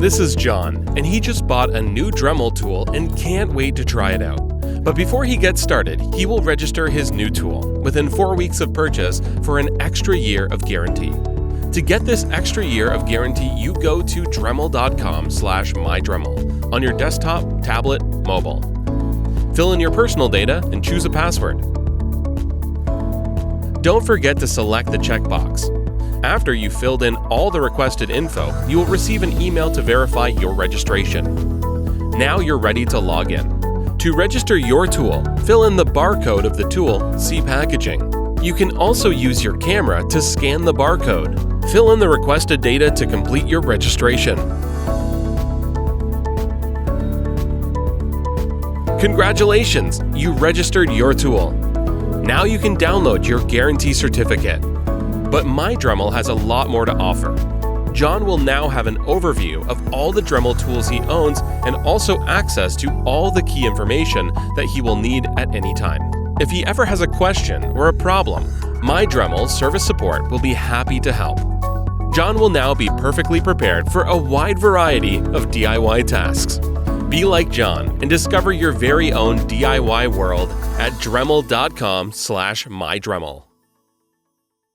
this is John, and he just bought a new Dremel tool and can't wait to try it out. But before he gets started, he will register his new tool within 4 weeks of purchase for an extra year of guarantee. To get this extra year of guarantee, you go to dremel.com/MyDremel on your desktop, tablet, mobile. Fill in your personal data and choose a password. Don't forget to select the checkbox. After you've filled in all the requested info, you will receive an email to verify your registration. Now you're ready to log in. To register your tool, fill in the barcode of the tool, see packaging. You can also use your camera to scan the barcode. Fill in the requested data to complete your registration. Congratulations! You registered your tool. Now you can download your guarantee certificate. But MyDremel has a lot more to offer. John will now have an overview of all the Dremel tools he owns and also access to all the key information that he will need at any time. If he ever has a question or a problem, MyDremel service support will be happy to help. John will now be perfectly prepared for a wide variety of DIY tasks. Be like John and discover your very own DIY world at dremel.com/MyDremel.